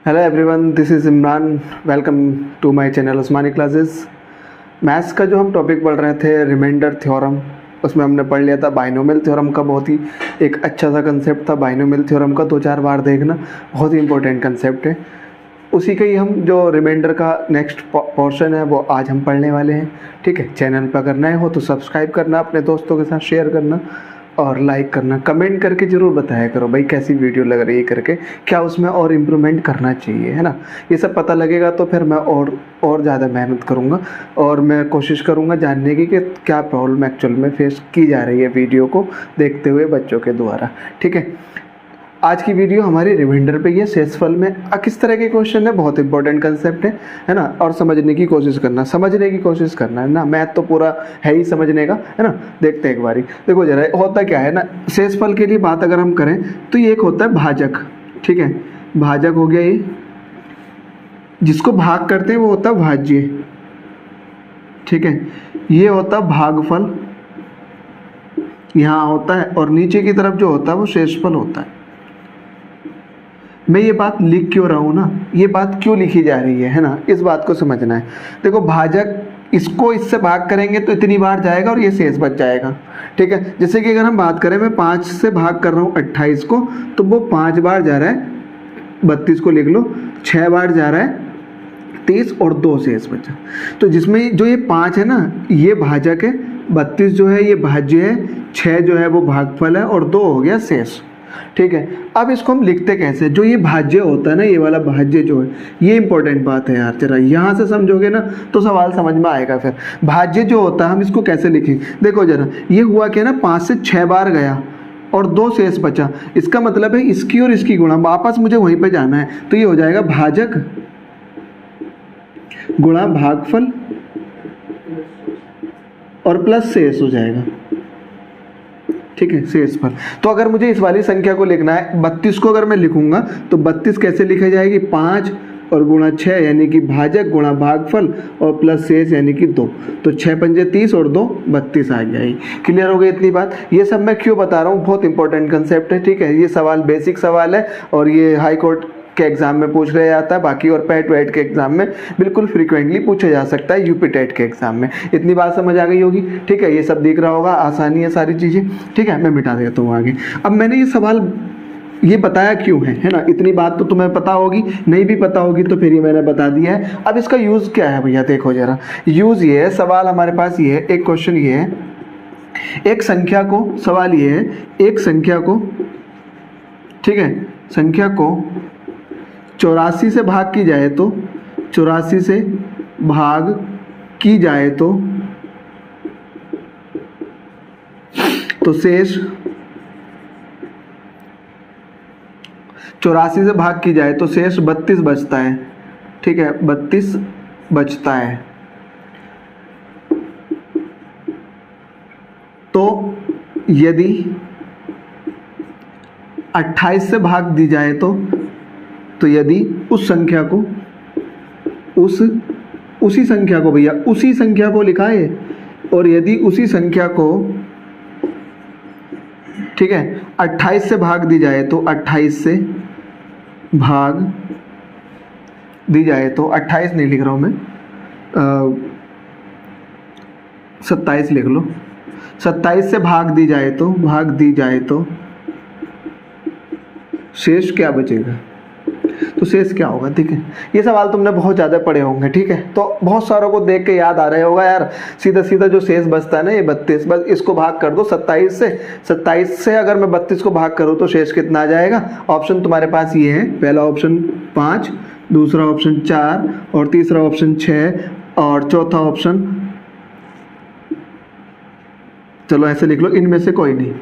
Hello everyone, this is Imran. Welcome to my channel Usmani classes. Maths का जो हम topic पढ़ रहे थे रिमाइंडर थ्योरम, उसमें हमने पढ़ लिया था बाइनोमियल थ्योरम का। बहुत ही एक अच्छा सा कंसेप्ट था बाइनोमियल थ्योरम का, 2-4 बार देखना, बहुत ही इंपॉर्टेंट कंसेप्ट है। उसी का ही हम जो रिमाइंडर का नेक्स्ट पोर्शन है वो आज हम पढ़ने वाले हैं। ठीक है, चैनल पर अगर नए हो तो सब्सक्राइब करना, अपने दोस्तों के साथ शेयर करना और लाइक करना। कमेंट करके ज़रूर बताया करो भाई कैसी वीडियो लग रही है करके, क्या उसमें और इम्प्रूवमेंट करना चाहिए, है ना। ये सब पता लगेगा तो फिर मैं और ज़्यादा मेहनत करूँगा और मैं कोशिश करूँगा जानने की कि क्या प्रॉब्लम एक्चुअल में फेस की जा रही है वीडियो को देखते हुए बच्चों के द्वारा। ठीक है, आज की वीडियो हमारी रिमाइंडर पे, ये शेषफल में किस तरह के क्वेश्चन है, बहुत इंपॉर्टेंट कंसेप्ट है ना। और समझने की कोशिश करना है ना। मैथ तो पूरा है ही समझने का, है ना। देखते हैं एक बारी। देखो जरा, होता क्या है ना, शेषफल के लिए बात अगर हम करें तो ये एक होता है भाजक। ठीक है, भाजक हो गया ये, जिसको भाग करते हैं वो होता है भाज्य। ठीक है, ये होता है भागफल, यहाँ होता है, और नीचे की तरफ जो होता है वो शेषफल होता है। मैं ये बात लिख क्यों रहा हूँ ना, ये बात क्यों लिखी जा रही है ना, इस बात को समझना है। देखो भाजक, इसको इससे भाग करेंगे तो इतनी बार जाएगा और ये शेष बच जाएगा। ठीक है, जैसे कि अगर हम बात करें, मैं 5 से भाग कर रहा हूँ 28 को, तो वो 5 बार जा रहा है, 32 को लिख लो, 6 बार जा रहा है 30 और 2 शेष बचा। तो जिसमें जो ये 5 है ना, ये भाजक है, 32 जो है ये भाज्य है, 6 जो है वो भागफल है और 2 हो गया शेष। ठीक है, अब इसको हम लिखते कैसे, जो ये भाज्य होता है ना, ये वाला भाज्य जो है, ये इंपॉर्टेंट बात है यार। जरा यहाँ से समझोगे ना तो सवाल समझ में आएगा। फिर भाज्य जो होता है हम इसको कैसे लिखें, देखो जरा, ये हुआ क्या ना, 5 से 6 बार गया और 2 शेष बचा। इसका मतलब है इसकी और इसकी गुणा, वापस मुझे वहीं पे जाना है, तो ये हो जाएगा भाजक गुणा भागफल और प्लस शेष हो जाएगा। ठीक है, शेषफल। तो अगर मुझे इस वाली संख्या को लिखना है, 32 को अगर मैं लिखूंगा तो 32 कैसे लिखा जाएगी, 5 और गुणा 6 यानी कि भाजक गुणा भागफल और प्लस शेष यानी कि 2। तो 6 पंजे 30 और 2 32 आ जाएगी। क्लियर हो गई इतनी बात। ये सब मैं क्यों बता रहा हूँ, बहुत इंपॉर्टेंट कंसेप्ट है। ठीक है, ये सवाल बेसिक सवाल है और ये हाई कोर्ट के एग्जाम में पूछ लिया जाता है, बाकी और पैट वेट के एग्जाम में बिल्कुल फ्रीक्वेंटली पूछा जा सकता है, यूपी टेट के एग्जाम में। इतनी बात समझ आ गई होगी। ठीक है, ये सब दिख रहा होगा, आसानी है सारी चीज़ें। ठीक है, मैं मिटा देता हूँ आगे। अब मैंने ये सवाल ये बताया क्यों है ना, इतनी बात तो तुम्हें पता होगी, नहीं भी पता होगी तो फिर ये मैंने बता दिया है। अब इसका यूज़ क्या है भैया, देखो जरा, यूज़ ये है, सवाल हमारे पास ये है, एक क्वेश्चन ये है, एक संख्या को, सवाल ये है, एक संख्या को, ठीक है, संख्या को 84 से भाग की जाए तो, 84 से भाग की जाए तो शेष, 84 से भाग की जाए तो शेष 32 बचता है। ठीक है, 32 बचता है। तो यदि 28 से भाग दी जाए तो यदि उस संख्या को, उसी संख्या को भैया, उसी संख्या को लिखा है, और यदि उसी संख्या को, ठीक है, 28 से भाग दी जाए तो, 28 से भाग दी जाए तो, 28 नहीं लिख रहा हूं मैं, 27 लिख लो, 27 से भाग दी जाए तो शेष क्या बचेगा, तो शेष क्या होगा। ठीक है, ये सवाल तुमने बहुत ज़्यादा पढ़े होंगे। ठीक है, तो बहुत सारों को देख के याद आ रहा होगा यार, सीधा सीधा जो शेष बचता है ना, ये 32, बस इसको भाग कर दो 27 से। 27 से अगर मैं 32 को भाग करूँ तो शेष कितना आ जाएगा। ऑप्शन तुम्हारे पास ये है, पहला ऑप्शन 5, दूसरा ऑप्शन 4 और तीसरा ऑप्शन 6 और चौथा ऑप्शन, चलो ऐसे लिख लो, इनमें से कोई नहीं।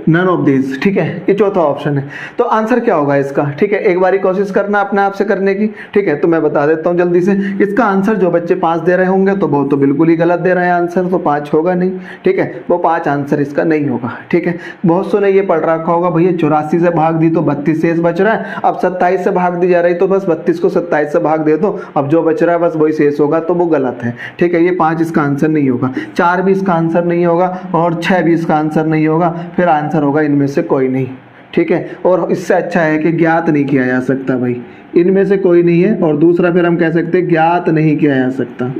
None of this. ठीक है, ये चौथा ऑप्शन है। तो आंसर क्या होगा इसका, ठीक है, एक बारी कोशिश करना अपने आप से करने की। ठीक है, तो मैं बता देता हूँ जल्दी से। इसका आंसर जो बच्चे 5 दे रहे होंगे तो वो तो बिल्कुल ही गलत दे रहे हैं आंसर, तो 5 होगा नहीं। ठीक है, वो 5 आंसर इसका नहीं होगा। ठीक है, बहुत सौ ने ये पढ़ रखा होगा भैया 84 से भाग दी तो 32 शेष बच रहा है, अब 27 से भाग दी जा रही तो बस 32 को 27 से भाग दे दो, अब जो बच रहा है बस वही शेष होगा, तो वो गलत है। ठीक है, ये 5 इसका आंसर नहीं होगा, 4 भी इसका आंसर नहीं होगा और 6 भी इसका आंसर नहीं होगा। फिर आंसर आंसर होगा इनमें से कोई नहीं, ठीक है। और इससे अच्छा है कि ज्ञात नहीं किया जा सकता भाई, इनमें से कोई नहीं है। और दूसरा फिर हम कह सकते हैं ज्ञात नहीं किया जा सकता,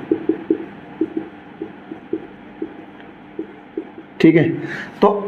ठीक है। तो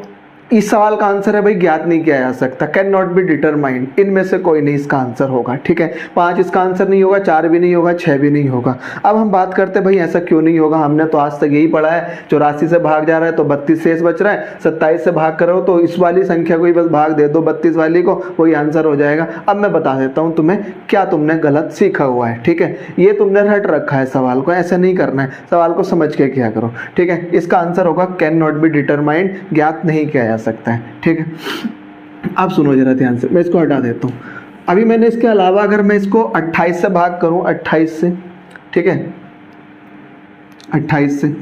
इस सवाल का आंसर है भाई ज्ञात नहीं किया जा सकता, कैन नॉट बी डिटरमाइंड, इनमें से कोई नहीं इसका आंसर होगा, ठीक है। 5 इसका आंसर नहीं होगा, 4 भी नहीं होगा, 6 भी नहीं होगा। अब हम बात करते हैं भाई ऐसा क्यों नहीं होगा। हमने तो आज तक यही पढ़ा है, 84 से भाग जा रहा है तो 32 शेष बच रहा है, 27 से भाग करो तो इस वाली संख्या को ही बस भाग दे दो 32 वाली को, वही आंसर हो जाएगा। अब मैं बता देता हूँ तुम्हें क्या तुमने गलत सीखा हुआ है, ठीक है। ये तुमने रट रखा है सवाल को, ऐसा नहीं करना है, सवाल को समझ के किया करो, ठीक है। इसका आंसर होगा कैन नॉट बी डिटरमाइंड, ज्ञात नहीं किया जा सकता है, ठीक है। अब सुनो जरा ध्यान से, मैं इसको हटा देता हूँ। अभी मैंने इसके अलावा अगर मैं इसको 28 से भाग करूँ, 28 से, ठीक है, 28 से,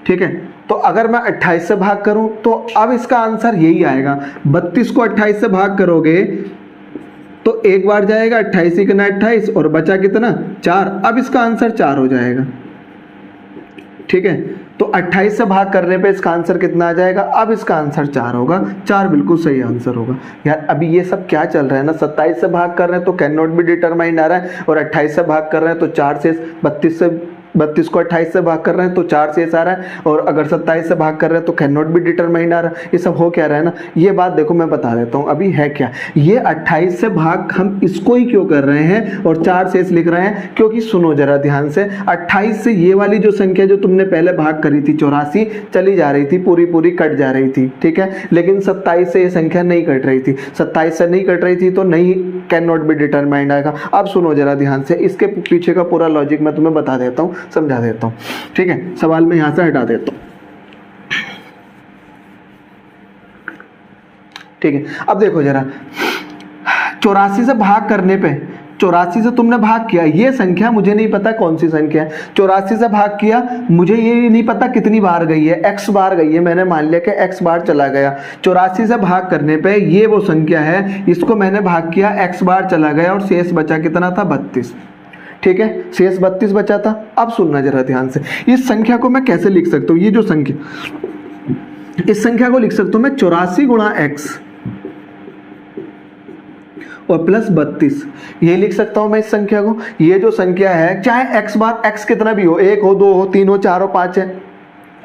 ठीक है। तो अगर मैं 28 से भाग करूँ तो अब इसका आंसर यही आएगा। 32 को 28 से भाग करोगे तो एक बार जाएगा 28 ही कितना 28 और बचा कितना 4, अब इसका आंसर 4 हो जाएगा, ठीक है। तो 28 से भाग करने पे इसका आंसर कितना आ जाएगा, अब इसका आंसर 4 होगा, 4 बिल्कुल सही आंसर होगा। यार अभी ये सब क्या चल रहा है ना, 27 से भाग कर रहे हैं तो कैन नॉट बी डिटरमाइंड आ रहा है, और 28 से भाग कर रहे हैं तो 4 से 32 को 28 से भाग कर रहे हैं तो 4 शेष आ रहा है, और अगर 27 से भाग कर रहे हैं तो कैन नॉट बी डिटरमाइंड आ रहा है। ये सब हो क्या रहा है ना, ये बात देखो मैं बता देता हूँ अभी है क्या। ये 28 से भाग हम इसको ही क्यों कर रहे हैं और 4 शेष लिख रहे हैं, क्योंकि सुनो जरा ध्यान से, 28 से ये वाली जो संख्या जो तुमने पहले भाग करी थी 84 चली जा रही थी, पूरी पूरी कट जा रही थी, ठीक है। लेकिन 27 से ये संख्या नहीं कट रही थी, 27 से नहीं कट रही थी तो नहीं कैन नॉट बी डिटरमाइंड आएगा। अब सुनो जरा ध्यान से, इसके पीछे का पूरा लॉजिक मैं तुम्हें बता देता हूँ, समझा देता हूं, ठीक है। सवाल में यहां से हटा देता हूं, ठीक है। अब देखो जरा, 84 से भाग करने पे, 84 से तुमने भाग किया, ये संख्या मुझे नहीं पता कौन सी संख्या है, 84 से भाग किया, मुझे ये नहीं पता कितनी बार गई है, x बार गई है, मैंने मान लिया कि x बार चला गया। 84 से भाग करने पे ये वो संख्या है, इसको मैंने भाग किया, x बार चला गया और शेष बचा कितना था 32, ठीक है, शेष 32 बचा था। अब सुनना जरा ध्यान से, इस संख्या को मैं कैसे लिख सकता हूं, ये जो संख्या, इस संख्या को लिख सकता हूं मैं 84 गुणा x और प्लस 32, ये लिख सकता हूं मैं इस संख्या को। ये जो संख्या है, चाहे x बार x कितना भी हो, 1 हो, 2 हो, 3 हो, 4 हो, 5 है,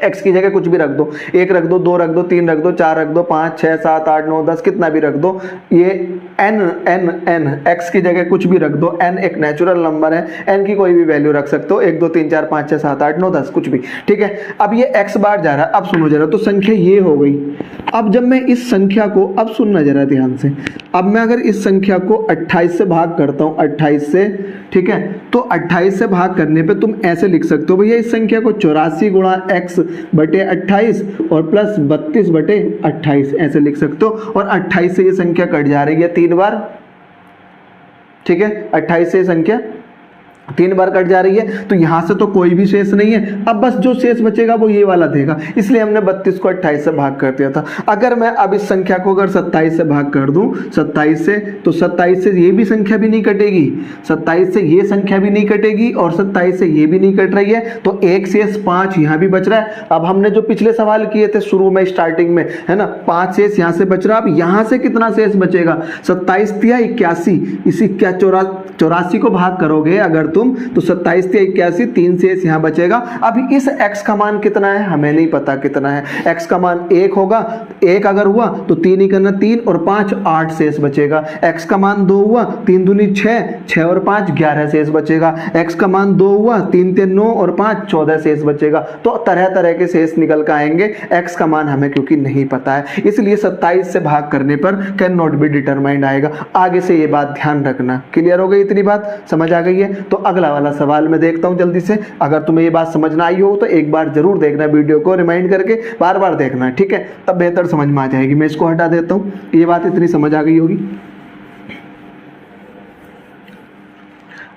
x की जगह कुछ भी रख दो, 1 रख दो, 2 रख दो, 3 रख दो, 4 रख दो, 5 6 7 8 9 10 कितना भी रख दो। ये n x की जगह कुछ भी रख दो, n एक नेचुरल नंबर है, n की कोई भी वैल्यू रख सकते हो, 1 2 3 4 5 6 7 8 9 10 कुछ भी, ठीक है। अब ये x बार जा रहा है, अब सुनो जरा, तो संख्या ये हो गई। अब जब मैं इस संख्या को, अब सुनना जरा ध्यान से, अब मैं अगर इस संख्या को 28 से भाग करता हूं, 28 से, ठीक है, तो 28 से भाग करने पे तुम ऐसे लिख सकते हो भैया इस संख्या को 84 गुणा x बटे 28 और प्लस 32 बटे 28 ऐसे लिख सकते हो। और 28 से ये संख्या कट जा रही है 3 बार, ठीक है, 28 से ये संख्या 3 बार कट जा रही है, तो यहां से तो कोई भी शेष नहीं है। अब बस जो शेष बचेगा वो ये वाला देगा, इसलिए हमने 32 को 28 से भाग कर दिया था। अगर मैं अब इस संख्या को अगर 27 से भाग कर दूं, 27 से, तो 27 से ये भी संख्या भी नहीं कटेगी, 27 से ये संख्या भी नहीं कटेगी और 27 से ये भी नहीं कट रही है, तो एक शेष 5 यहां भी बच रहा है। अब हमने जो पिछले सवाल किए थे शुरू में स्टार्टिंग में, है ना, 5 शेष यहां से बच रहा। अब यहां से कितना शेष बचेगा, 27 तिया 81, इसी 84 को भाग करोगे अगर तुम, तो 27 तिया 81, 3 शेष यहां बचेगा। अभी इस x का मान कितना है हमें नहीं पता कितना है, x का मान 1 होगा, 1 अगर हुआ तो 3 ही करना, 3 और 5 8 शेष बचेगा। x का मान 2 हुआ, 3 दूनी 6, 6 और 5 11 शेष बचेगा। x का मान 2 हुआ, 3 3 9 और 5 14 शेष बचेगा। तो तरह तरह के शेष निकल कर आएंगे, x का मान हमें क्योंकि नहीं पता है, इसलिए 27 से भाग करने पर कैन नॉट बी डिटरमाइंड आएगा। आगे से ये बात ध्यान रखना। क्लियर हो गई, इतनी बात समझ आ गई है? तो अगला वाला सवाल मैं देखता हूं जल्दी से। अगर तुम्हें ये बात समझना आई हो तो एक बार जरूर देखना, वीडियो को रिमाइंड करके बार बार देखना, ठीक है, तब बेहतर समझ में आ जाएगी। मैं इसको हटा देता हूं, ये बात इतनी समझ आ गई होगी।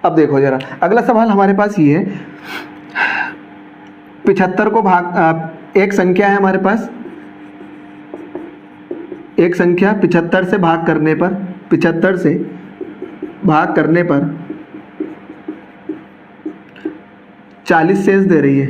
अब देखो जरा, अगला सवाल हमारे पास ये है, 75 को भाग, एक संख्या है हमारे पास, एक संख्या 75 से भाग करने पर, 75 से भाग करने पर 40 शेष दे रही है,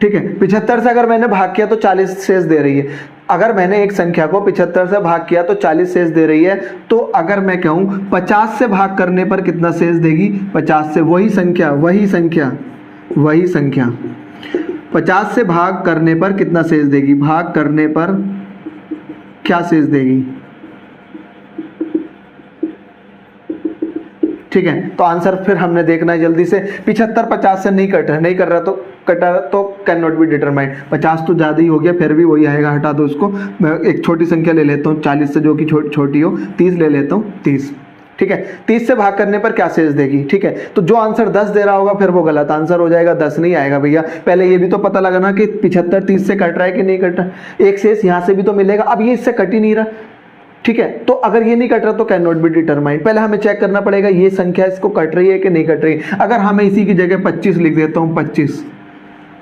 ठीक है, 75 से अगर मैंने भाग किया तो 40 शेष दे रही है। अगर मैंने एक संख्या को 75 से भाग किया तो 40 शेष दे रही है, तो अगर मैं कहूँ 50 से भाग करने पर कितना शेष देगी, 50 से वही संख्या 50 से भाग करने पर कितना शेष देगी, भाग करने पर क्या शेष देगी। ठीक है, तो आंसर फिर हमने देखना है जल्दी से। 75 50 से नहीं कर रहा तो कैन नॉट बी डिटरमाइंड। 50 तो ज़्यादा ही हो गया, फिर भी वही आएगा, हटा दो उसको। मैं एक छोटी संख्या ले लेता हूँ 40 से, जो कि छोटी हो, 30 ले लेता हूँ, 30। ठीक है, 30 से भाग करने पर क्या शेष देगी। ठीक है, तो जो आंसर 10 दे रहा होगा फिर वो गलत आंसर हो जाएगा, 10 नहीं आएगा भैया। पहले ये भी तो पता लगाना कि 75 30 से कट रहा है कि नहीं कट रहा। एक शेष यहाँ से भी तो मिलेगा, अब ये इससे कट ही नहीं रहा। ठीक है, तो अगर ये नहीं कट रहा तो कैन नॉट बी डिटरमाइंड। पहले हमें चेक करना पड़ेगा ये संख्या इसको कट रही है कि नहीं कट रही है। अगर हमें इसी की जगह 25 लिख देता हूँ, 25,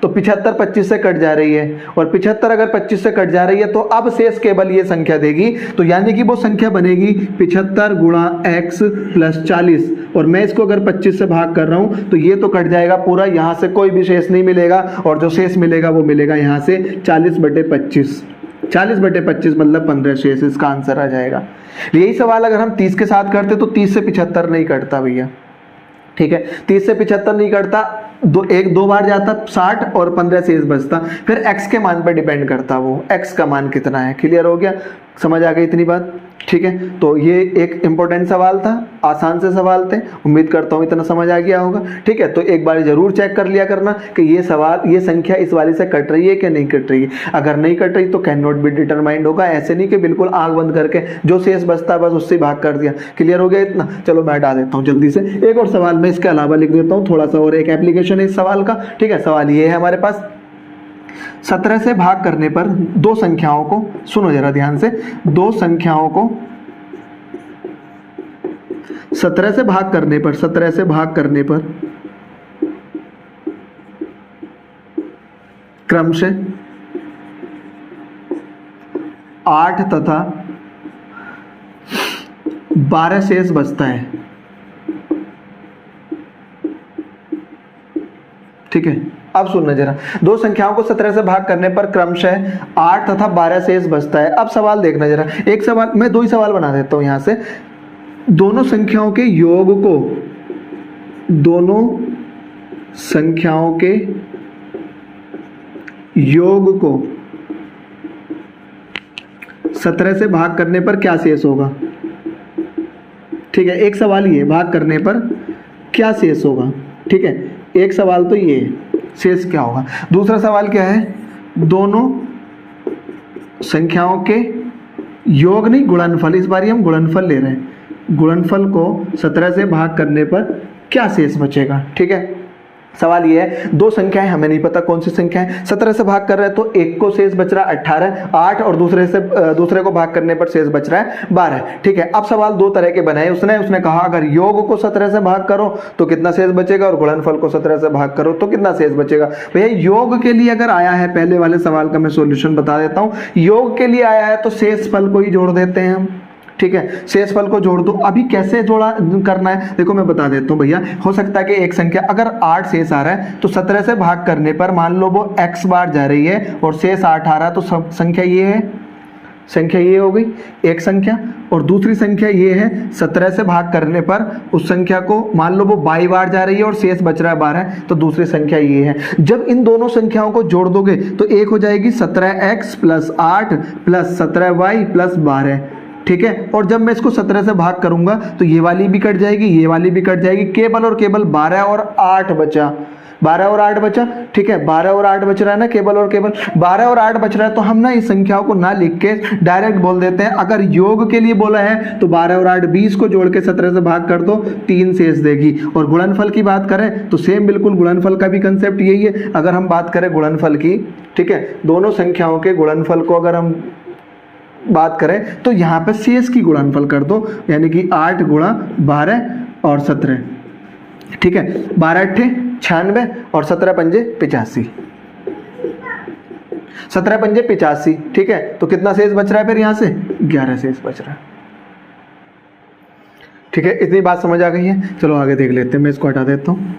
तो 75 25 से कट जा रही है, और 75 अगर 25 से कट जा रही है तो अब शेष केवल ये संख्या देगी। तो यानी कि वो संख्या बनेगी 75 गुणा x प्लस 40, और मैं इसको अगर 25 से भाग कर रहा हूँ तो ये तो कट जाएगा पूरा, यहाँ से कोई भी शेष नहीं मिलेगा, और जो शेष मिलेगा वो मिलेगा यहाँ से 40/25। 40/25 मतलब 15 शेष, इसका आंसर आ जाएगा। यही सवाल अगर हम 30 के साथ करते तो 30 से 75 नहीं कटता भैया। ठीक है, 30 से 75 नहीं कटता, दो बार जाता 60 और 15 शेष बचता। फिर x के मान पर डिपेंड करता, वो x का मान कितना है। क्लियर हो गया, समझ आ गई इतनी बात। ठीक है, तो ये एक इंपॉर्टेंट सवाल था, आसान से सवाल थे, उम्मीद करता हूँ इतना समझ आ गया होगा। ठीक है, तो एक बार जरूर चेक कर लिया करना कि ये संख्या इस वाली से कट रही है कि नहीं कट रही है। अगर नहीं कट रही तो कैन नॉट बी डिटरमाइंड होगा। ऐसे नहीं कि बिल्कुल आंख बंद करके जो शेष बचता है बस उससे भाग कर दिया। क्लियर हो गया इतना। चलो मैं हटा देता हूँ जल्दी से, एक और सवाल मैं इसके अलावा लिख देता हूँ, थोड़ा सा और एक एप्लीकेशन है इस सवाल का। ठीक है, सवाल ये है हमारे पास, 17 से भाग करने पर दो संख्याओं को, सुनो जरा ध्यान से, दो संख्याओं को 17 से भाग करने पर क्रमशः 8 तथा 12 शेष बचता है। ठीक है, अब सुनना जरा, दो संख्याओं को 17 से भाग करने पर क्रमशः 8 तथा 12 शेष बचता है। अब सवाल देखना जरा, एक सवाल मैं दो ही सवाल बना देता हूं यहां से। दोनों संख्याओं के योग को 17 से भाग करने पर क्या शेष होगा। ठीक है, एक सवाल ये, भाग करने पर क्या शेष होगा। ठीक है, एक सवाल तो ये शेष क्या होगा। दूसरा सवाल क्या है, दोनों संख्याओं के योग नहीं गुणनफल, इस बार हम गुणनफल ले रहे हैं, गुणनफल को 17 से भाग करने पर क्या शेष बचेगा। ठीक है, सवाल ये है, दो संख्याएं, हमें नहीं पता कौन सी संख्या है, 17 से भाग कर रहे हैं तो एक को शेष बच रहा है 18, 8 और दूसरे को भाग करने पर शेष बच रहा है 12। ठीक है, अब सवाल दो तरह के बनाए उसने कहा अगर योग को 17 से भाग करो तो कितना शेष बचेगा, और गुणनफल को 17 से भाग करो तो कितना शेष बचेगा। भैया योग के लिए अगर आया है, पहले वाले सवाल का मैं सॉल्यूशन बता देता हूं, योग के लिए आया है तो शेष फल को ही जोड़ देते हैं हम। ठीक है, शेष फल को जोड़ दो। अभी कैसे जोड़ा करना है देखो मैं बता देता हूं भैया। हो सकता है कि एक संख्या अगर 8 शेष आ रहा है तो 17 से भाग करने पर मान लो वो x बार जा रही है और शेष 8 आ रहा है, तो संख्या ये है, संख्या ये हो गई एक संख्या, और दूसरी संख्या ये है 17 से भाग करने पर उस संख्या को मान लो वो 22 बार जा रही है और शेष बच रहा है 12, तो दूसरी संख्या ये है। जब इन दोनों संख्याओं को जोड़ दोगे तो एक हो जाएगी 17x plus 8 plus 17y plus 12। ठीक है, और जब मैं इसको 17 से भाग करूंगा तो ये वाली भी कट जाएगी, ये वाली भी कट जाएगी, केवल और केवल 12 और 8 बचा, 12 और 8 बचा। ठीक है, 12 और 8 बच रहा है ना, केवल और केवल 12 और 8 बच रहा है। तो हम ना इस संख्याओं को ना लिख के डायरेक्ट बोल देते हैं, अगर योग के लिए बोला है तो 12 और 8 20 को जोड़ के 17 से भाग कर दो, 3 शेष देगी। और गुणनफल की बात करें तो सेम बिल्कुल गुणनफल का भी कंसेप्ट यही है। अगर हम बात करें गुणनफल की, ठीक है, दोनों संख्याओं के गुणनफल को अगर हम बात करें तो यहाँ पे शेष की गुणनफल कर दो, यानी कि 8 गुणा 12 और 17। ठीक है, 12 8 96 और 17 पंजे 85, 17 पंजे 85। ठीक है, तो कितना शेष बच रहा है फिर यहाँ से, 11 शेष बच रहा है। ठीक है, इतनी बात समझ आ गई है। चलो आगे देख लेते हैं, मैं इसको हटा देता हूँ।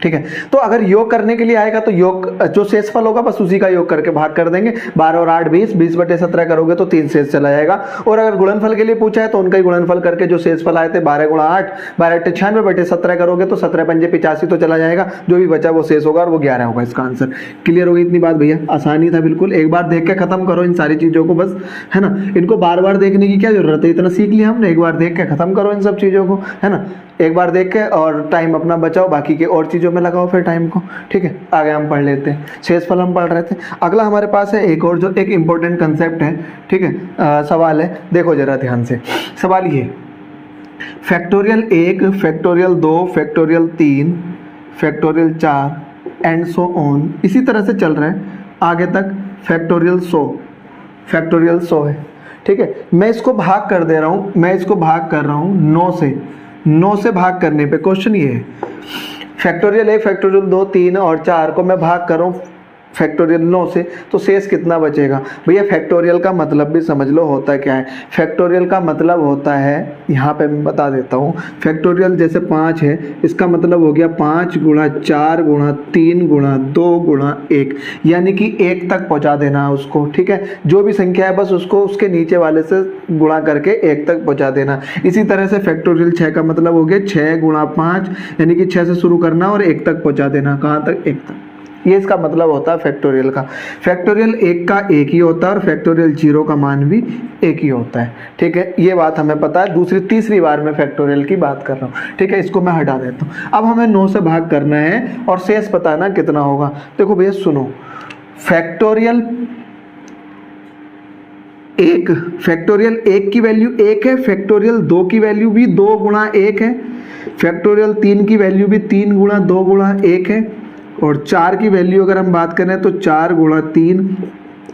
ठीक है। तो अगर योग करने के लिए आएगा तो योग जो शेषफल होगा बस उसी का योग करके भाग कर देंगे। 12 और 8 20, 20/17 करोगे तो 3 शेष चला जाएगा। और अगर गुणनफल के लिए पूछा है तो उनका ही गुणनफल करके जो शेषफल आए थे 12 × 8, 12 × 96/17 करोगे तो 17 × 5 = 85 तो चला जाएगा। जो भी बचा वो शेष होगा और वो 11 होगा इसका आंसर। क्लियर होगी इतनी बात भैया? आसानी था बिल्कुल। एक बार देख के खत्म करो इन सारी चीजों को बस, है ना। इनको बार बार देखने की क्या जरूरत है, इतना सीख लिया हमने। एक बार देख के खत्म करो इन सब चीजों को, है ना। एक बार देख के और टाइम अपना बचाओ, बाकी के और चीजों में लगाओ फिर टाइम को, ठीक है। आगे हम पढ़ लेते हैं, शेषफल हम पढ़ रहे थे। अगला हमारे पास है एक और जो एक इंपॉर्टेंट कंसेप्ट है, ठीक है। सवाल है, देखो जरा ध्यान से। सवाल ये, factorial 1, factorial 2, factorial 3, factorial 4 and so on, इसी तरह से चल रहा है आगे तक। फैक्टोरियल 100 है, ठीक है। मैं इसको भाग कर दे रहा हूँ, मैं इसको भाग कर रहा हूँ 9 से भाग करने पे क्वेश्चन ये है, फैक्टोरियल 1, फैक्टोरियल 2, 3 और 4 को मैं भाग कर रहा हूँ फैक्टोरियल 9 से, तो शेष कितना बचेगा भैया? फैक्टोरियल का मतलब भी समझ लो होता क्या है। फैक्टोरियल का मतलब होता है, यहाँ पे मैं बता देता हूँ, फैक्टोरियल जैसे 5 है, इसका मतलब हो गया 5 × 4 × 3 × 2 × 1, यानी कि 1 तक पहुँचा देना उसको, ठीक है। जो भी संख्या है बस उसको उसके नीचे वाले से गुणा करके 1 तक पहुँचा देना। इसी तरह से फैक्टोरियल 6 का मतलब हो गया 6 × 5, यानी कि 6 से शुरू करना और 1 तक पहुँचा देना। कहाँ तक? 1 तक। ये इसका मतलब होता है फैक्टोरियल का। फैक्टोरियल 1 का 1 ही होता है और फैक्टोरियल 0 का मान भी 1 ही होता है, ठीक है। ये बात हमें पता है। तीसरी बार मैं फैक्टोरियल की बात कर रहा हूँ, ठीक है। इसको मैं हटा देता हूँ। अब हमें 9 से भाग करना है और शेष बताना कितना होगा। देखो भैया सुनो, फैक्टोरियल 1 की वैल्यू 1 है, फैक्टोरियल 2 की वैल्यू भी 2 × 1 है, फैक्टोरियल 3 की वैल्यू भी 3 × 2 × 1 है, और 4 की वैल्यू अगर हम बात करें तो 4 × 3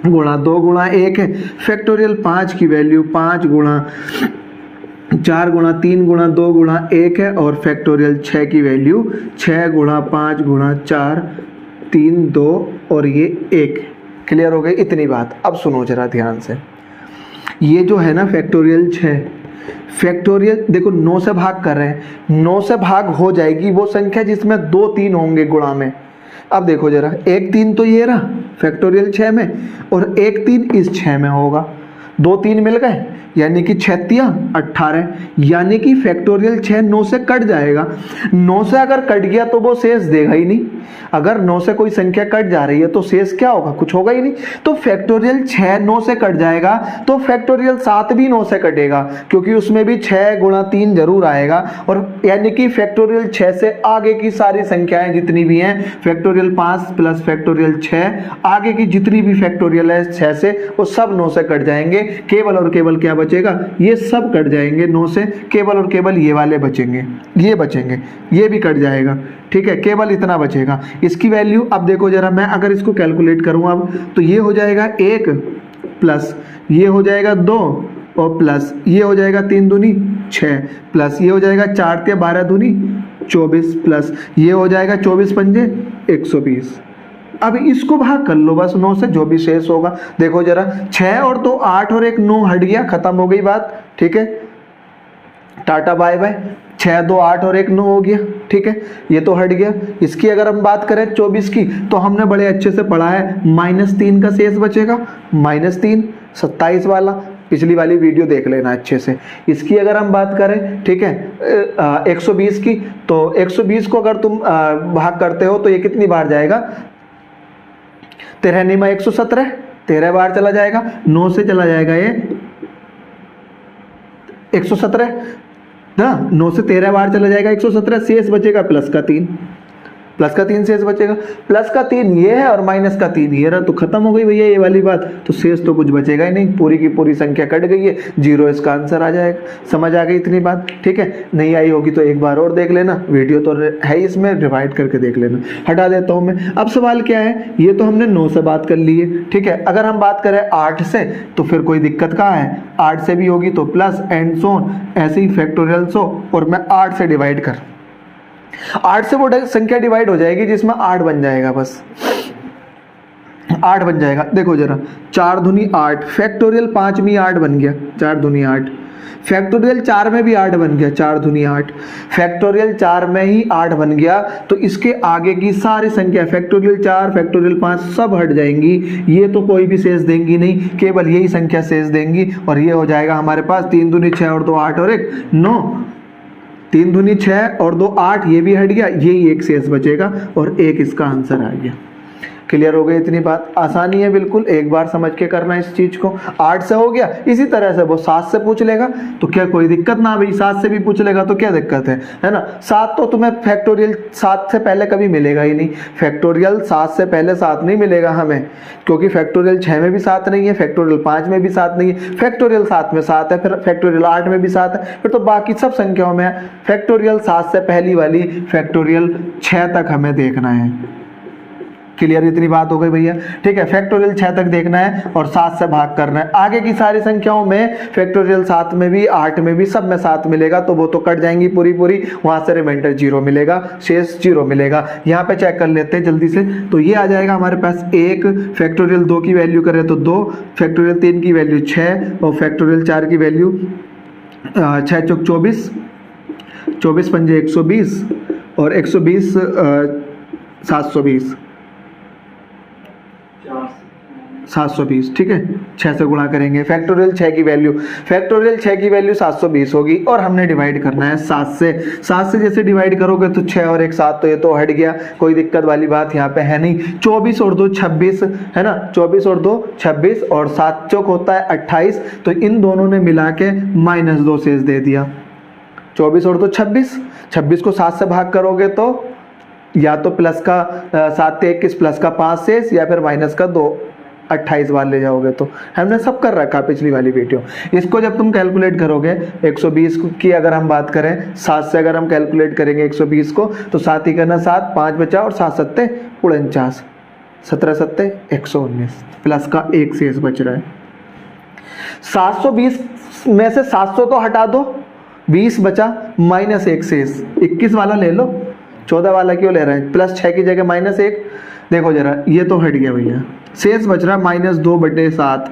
× 2 × 1 है। फैक्टोरियल 5 की वैल्यू 5 × 4 × 3 × 2 × 1 है, और फैक्टोरियल 6 की वैल्यू 6 × 5 × 4 3 2 और ये 1। क्लियर हो गई इतनी बात? अब सुनो जरा ध्यान से, ये जो है ना फैक्टोरियल 6, फैक्टोरियल देखो 9 से भाग कर रहे हैं, 9 से भाग हो जाएगी वो संख्या जिसमें 2 3 होंगे गुणा में। अब देखो जरा, 1 3 तो ये रहा फैक्टोरियल 6 में, और 1 3 इस 6 में होगा, 2 3 मिल गए, यानी कि 6 × 3 = 18, यानी कि फैक्टोरियल 6 9 से कट जाएगा। 9 से अगर कट गया तो वो शेष देगा ही नहीं। अगर 9 से कोई संख्या कट जा रही है तो शेष क्या होगा? कुछ होगा ही नहीं। तो फैक्टोरियल 6 9 से कट जाएगा, तो फैक्टोरियल 7 भी 9 से कटेगा, क्योंकि उसमें भी 6 × 3 जरूर आएगा। और यानी कि फैक्टोरियल 6 से आगे की सारी संख्याएं जितनी भी हैं, फैक्टोरियल 5 + फैक्टोरियल 6, आगे की जितनी भी फैक्टोरियल है 6 से, वो सब 9 से कट जाएंगे। केवल और केवल क्या बचेगा? ये सब कट जाएंगे 9 से, केवल और केवल ये वाले बचेंगे, ये बचेंगे, ये भी कट जाएगा, ठीक है। केवल इतना बचेगा। इसकी वैल्यू अब देखो जरा, मैं अगर इसको कैलकुलेट करूं अब, तो ये हो जाएगा 1 प्लस ये हो जाएगा 2 और प्लस ये हो जाएगा 3 दूनी 6 प्लस ये हो जाएगा 4 × 12 दूनी 24 प्लस ये हो जाएगा 24 पंजे 120। अब इसको भाग कर लो बस 9 से, जो भी शेष होगा। देखो जरा, 6 और 2 8 और 1 9 हट गया, खत्म हो गई बात, ठीक है। Tata bye bye. 6 2 8 और 1 9 हो गया, ठीक है, ये तो हट गया। इसकी अगर हम बात करें 24 की, तो हमने बड़े अच्छे से पढ़ा है, -3 का शेष बचेगा, -3 27 वाला, पिछली वाली वीडियो देख लेना अच्छे से। इसकी अगर हम बात करें, ठीक है, 120 की, तो 120 को अगर तुम भाग करते हो तो ये कितनी बार जाएगा? 13 × 117, 13 बार चला जाएगा। 9 से चला जाएगा ये 117 ना, 9 से 13 बार चला जाएगा 117, शेष बचेगा प्लस का 3 शेष बचेगा। प्लस का 3 ये है और माइनस का 3 ये रहा, तो खत्म हो गई भैया ये वाली बात। तो शेष तो कुछ बचेगा ही नहीं, पूरी की पूरी संख्या कट गई है, 0 इसका आंसर आ जाएगा। समझ आ गई इतनी बात? ठीक है, नहीं आई होगी तो एक बार और देख लेना, वीडियो तो है ही इसमें, डिवाइड करके देख लेना। हटा देता हूँ मैं। अब सवाल क्या है, ये तो हमने 9 से बात कर ली है, ठीक है। अगर हम बात करें 8 से, तो फिर कोई दिक्कत कहाँ है? 8 से भी होगी तो प्लस एंड सोन, ऐसे ही फैक्टोरियल सो, और मैं 8 से डिवाइड कर, 8 से वो संख्या डिवाइड हो जाएगी जिसमें 8 बन जाएगा बस, 8 बन जाएगा। देखो जरा, 4 दूनी 8, फैक्टोरियल 5 में 8 बन गया, 4 दूनी 8, फैक्टोरियल 4 में भी 8 बन गया, 4 दूनी 8, फैक्टोरियल 4 में ही 8 बन गया। तो इसके आगे की सारी संख्या फैक्टोरियल 4, फैक्टोरियल 5 सब हट जाएंगी, ये तो कोई भी शेष देंगी नहीं, केवल यही संख्या शेष देंगी। और ये हो जाएगा हमारे पास 3 दूनी 6 और 2 8 और 1 9, 3 दूनी 6 और 2 8, ये भी हट गया, यही एक शेष बचेगा और एक इसका आंसर आ गया। क्लियर हो गई इतनी बात? आसानी है बिल्कुल, एक बार समझ के करना इस चीज को। 8 से हो गया, इसी तरह से वो 7 से पूछ लेगा तो क्या कोई दिक्कत ना भाई, 7 से भी पूछ लेगा तो क्या दिक्कत है ना। 7 तो तुम्हें फैक्टोरियल 7 से पहले कभी मिलेगा ही नहीं, फैक्टोरियल 7 से पहले 7 नहीं मिलेगा हमें, क्योंकि फैक्टोरियल 6 में भी 7 नहीं है, फैक्टोरियल 5 में भी 7 नहीं है, फैक्टोरियल 7 में 7 है, फिर फैक्टोरियल 8 में भी 7 है, फिर तो बाकी सब संख्याओं में है। फैक्टोरियल 7 से पहली वाली फैक्टोरियल 6 तक हमें देखना है। क्लियर इतनी बात हो गई भैया? ठीक है, फैक्टोरियल 6 तक देखना है और 7 से भाग करना है। आगे की सारी संख्याओं में फैक्टोरियल 7 में भी 8 में भी सब में 7 मिलेगा, तो वो तो कट जाएंगी पूरी पूरी, वहां से रिमाइंडर 0 मिलेगा, शेष 0 मिलेगा। यहाँ पे चेक कर लेते हैं जल्दी से, तो ये आ जाएगा हमारे पास 1, फैक्टोरियल 2 की वैल्यू करें तो 2, फैक्टोरियल 3 की वैल्यू 6 और फैक्टोरियल 4 की वैल्यू 6 चौक 24, 24 पंजे 120 और 120 720, 720। ठीक है, 6 से गुणा करेंगे, फैक्टोरियल 6 की वैल्यू, फैक्टोरियल 6 की वैल्यू 720 होगी और हमने डिवाइड करना है 7 से। 7 से जैसे डिवाइड करोगे तो 6 और 1 7, तो ये तो हट गया, कोई दिक्कत वाली बात यहाँ पे है नहीं। 24 और 2 26 है ना, 24 और 2 26 और 7 चौक होता है 28, तो इन दोनों ने मिला के -2 शेष दे दिया। 24 और 2 26, 26 को 7 से भाग करोगे तो या तो प्लस का 7 से 21 प्लस का 5 शेष, या फिर माइनस का 2 28 बार ले जाओगे। तो हमने सब कर रखा पिछली वाली वीडियो। इसको जब तुम कैलकुलेट करोगे 120 की अगर हम बात करें, 7 से अगर हम कैलकुलेट करेंगे 120 को, तो 7 ही करना 7, 5 बचा और 7 सत्ते 49, 17 सत्ते 119, प्लस का 1 शेष बच रहा है। 720 में से 700 तो हटा दो, 20 बचा, माइनस 1 शेष, 21 वाला ले लो, 14 वाला क्यों ले रहे हैं, प्लस 6 की जगह -1। देखो जरा, ये तो हट गया भैया, शेष बच रहा -2/7।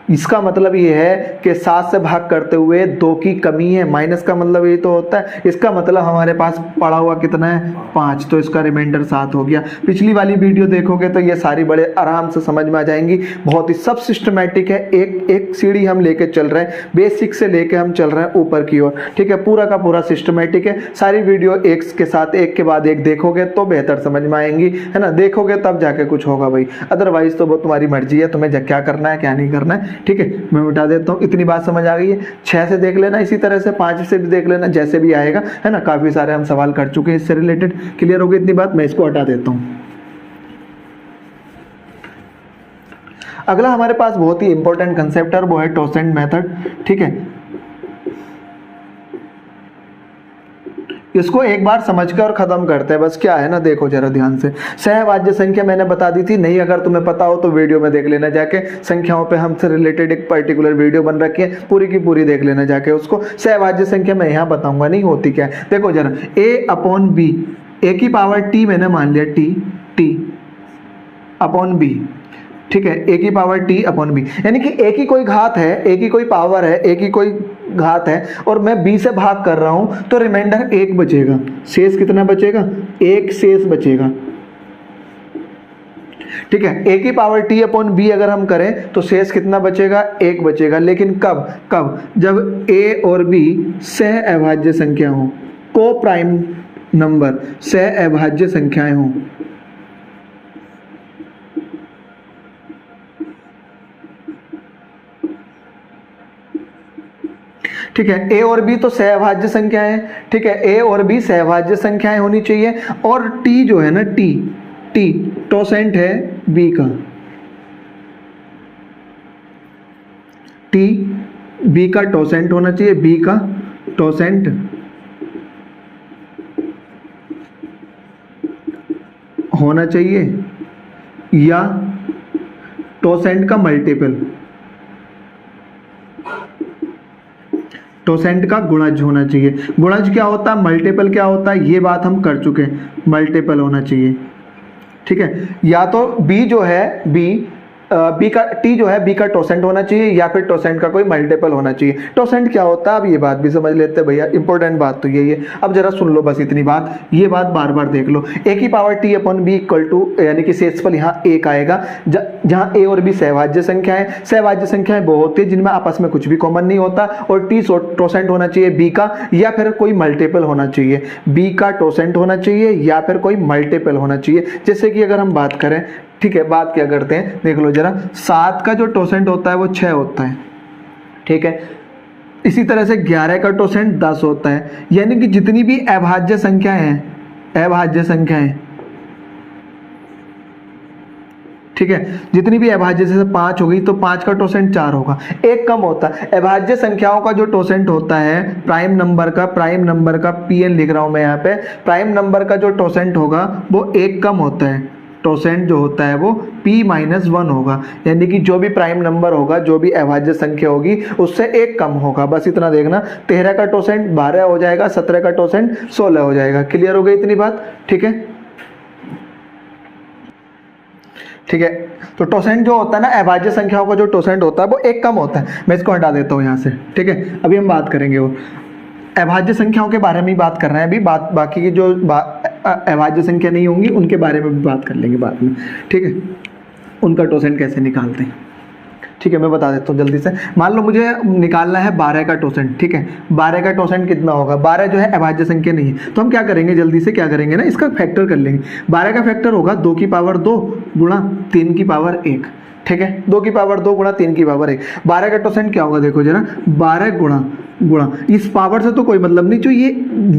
इसका मतलब ये है कि 7 से भाग करते हुए 2 की कमी है, माइनस का मतलब ये तो होता है, इसका मतलब हमारे पास पड़ा हुआ कितना है 5, तो इसका रिमाइंडर 7 हो गया। पिछली वाली वीडियो देखोगे तो ये सारी बड़े आराम से समझ में आ जाएंगी, बहुत ही सब सिस्टमैटिक है, एक एक सीढ़ी हम लेके चल रहे हैं, बेसिक से लेके हम चल रहे हैं ऊपर की ओर। ठीक है, पूरा का पूरा सिस्टमैटिक है, सारी वीडियो एक के साथ एक के बाद एक देखोगे तो बेहतर समझ में आएंगी, है ना, देखोगे तब जाके कुछ होगा भाई, अदरवाइज तो वो तुम्हारी मर्जी है, तुम्हें क्या करना है क्या नहीं करना है। ठीक है, मैं मिटा देता हूँ, इतनी बात समझ आ गई है। 6 से देख लेना, इसी तरह से 5 से भी देख लेना, जैसे भी आएगा, है ना, काफी सारे हम सवाल कर चुके हैं इससे रिलेटेड। क्लियर हो गई इतनी बात? मैं इसको हटा देता हूँ। अगला हमारे पास बहुत ही इंपॉर्टेंट कंसेप्ट है, वो है टोसेंट मेथड। ठीक है, इसको एक बार समझकर और खत्म करते हैं, बस क्या है ना, देखो जरा ध्यान से। सहभाज्य संख्या मैंने बता दी थी, नहीं अगर तुम्हें पता हो तो वीडियो में देख लेना जाके, संख्याओं पे हमसे रिलेटेड एक पर्टिकुलर वीडियो बन रखी है, पूरी की पूरी देख लेना जाके उसको। सहभाज्य संख्या मैं यहाँ बताऊंगा नहीं होती क्या है। देखो जरा, a/b, a की पावर t मैंने मान लिया, t अपॉन b। ठीक है, a की पावर t अपॉन b, यानी कि a की कोई घात है, a की कोई पावर है, a की कोई घात है, और मैं b से भाग कर रहा हूं, तो रिमाइंडर 1 बचेगा, शेष कितना बचेगा, 1 शेष बचेगा। ठीक है, a की पावर t अपॉन b अगर हम करें तो शेष कितना बचेगा, 1 बचेगा। लेकिन कब जब a और b सह अभाज्य संख्या हो, को प्राइम नंबर सह अभाज्य संख्याएं हों। ठीक है, a और b तो सहभाज्य संख्याएं हैं। ठीक है, a और b सहभाज्य संख्याएं होनी चाहिए, और t जो है ना, t टोसेंट है b का, t b का टोसेंट होना चाहिए, b का टोसेंट होना चाहिए, या टोसेंट का मल्टीपल, टोसेंट का गुणज होना चाहिए। गुणज क्या होता है, मल्टीपल क्या होता है, ये बात हम कर चुके हैं, मल्टीपल होना चाहिए। ठीक है, या तो बी जो है बी का टी जो है बी का टोसेंट होना चाहिए या फिर टोसेंट का कोई मल्टीपल होना चाहिए। टोसेंट क्या होता है अब ये बात भी समझ लेते हैं भैया, इंपॉर्टेंट बात तो यही है। अब जरा सुन लो बस इतनी बात, ये बात बार बार देख लो। ए की power T upon B equal to, यानी कि शेषफल यहाँ एक आएगा, जहाँ ए और बी सहभाज्य संख्या है। सहभाज्य संख्याएं वो होती है जिनमें आपस में कुछ भी कॉमन नहीं होता, और टी टोसेंट होना चाहिए बी का या फिर कोई मल्टीपल होना चाहिए। बी का टोसेंट होना चाहिए या फिर कोई मल्टीपल होना चाहिए। जैसे कि अगर हम बात करें, ठीक है, बात क्या करते हैं देख लो जरा, 7 का जो टोसेंट होता है वो 6 होता है, ठीक है। इसी तरह से 11 का टोसेंट 10 होता है। यानी कि जितनी भी अभाज्य संख्याएं हैं, अभाज्य संख्याएं, ठीक है, जितनी भी अभाज्य, जैसे 5 हो गई तो 5 का टोसेंट 4 होगा, एक कम होता है। अभाज्य संख्याओं का जो टोसेंट होता है प्राइम नंबर का पीएन लिख रहा हूं मैं यहाँ पे, प्राइम नंबर का जो टोसेंट होगा वो एक कम होता है। टोसेंट जो होता है वो p-1 होगा, यानी कि जो भी प्राइम नंबर होगा, जो भी अभाज्य संख्या होगी उससे एक कम होगा। बस इतना देखना, 13 का टोसेंट 12 हो जाएगा, 17 का टोसेंट 16 हो जाएगा। क्लियर हो गई इतनी बात? ठीक है, ठीक है। तो टोसेंट जो होता है ना, अभाज्य संख्याओं का जो टोसेंट होता है वो एक कम होता है। मैं इसको हटा देता हूँ यहाँ से, ठीक है। अभी हम बात करेंगे वो अभाज्य संख्याओं के बारे में ही बात कर रहे हैं अभी, बाकी की जो अभाज्य संख्या नहीं होंगी उनके बारे में भी बात कर लेंगे बाद में, ठीक है। उनका टोसेंट कैसे निकालते हैं, ठीक है, मैं बता देता हूँ जल्दी से। मान लो मुझे निकालना है 12 का टोसेंट, ठीक है। 12 का टोसेंट कितना होगा? 12 जो है अभाज्य संख्या नहीं है, तो हम क्या करेंगे, जल्दी से क्या करेंगे ना, इसका फैक्टर कर लेंगे। 12 का फैक्टर होगा 2 की पावर 2 गुणा 3 की पावर 1, ठीक है। 2 की पावर 2 गुणा 3 की पावर 1। 12 का टोसेंट क्या होगा देखो जरा, 12 गुणा इस पावर से तो कोई मतलब नहीं, जो ये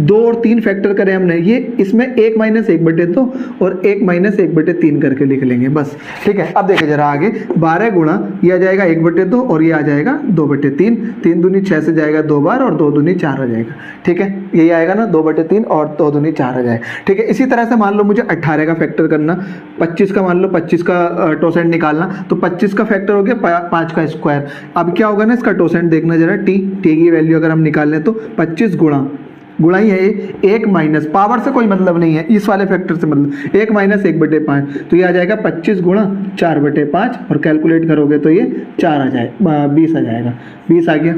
2 और 3 फैक्टर करें हमने, ये इसमें 1 - 1/2 और 1 - 1/3 करके लिख लेंगे बस, ठीक है। अब देखिए जरा आगे, 12 गुणा ये आ जाएगा 1/2 और ये आ जाएगा 2/3, 3 दूनी 6 से जाएगा 2 बार और 2 दूनी 4 आ जाएगा, ठीक है। यही आएगा ना 2/3 और 2 दूनी 4 आ जाएगा, ठीक है। इसी तरह से मान लो मुझे 18 का फैक्टर करना, 25 का, मान लो 25 का टोसेंट निकालना, तो 25 का फैक्टर हो गया 5 का स्क्वायर। अब क्या होगा ना, इसका टोसेंट देखना जरा, टी की वैल्यू अगर हम निकाल लें तो 25 गुणा ही है, 1 माइनस, पावर से कोई मतलब नहीं है, इस वाले फैक्टर से मतलब 1 - 1/5, तो ये आ जाएगा 25 गुणा 4/5 और कैलकुलेट करोगे तो ये 4 आ जाएगा, 20 आ जाएगा, 20 आ गया।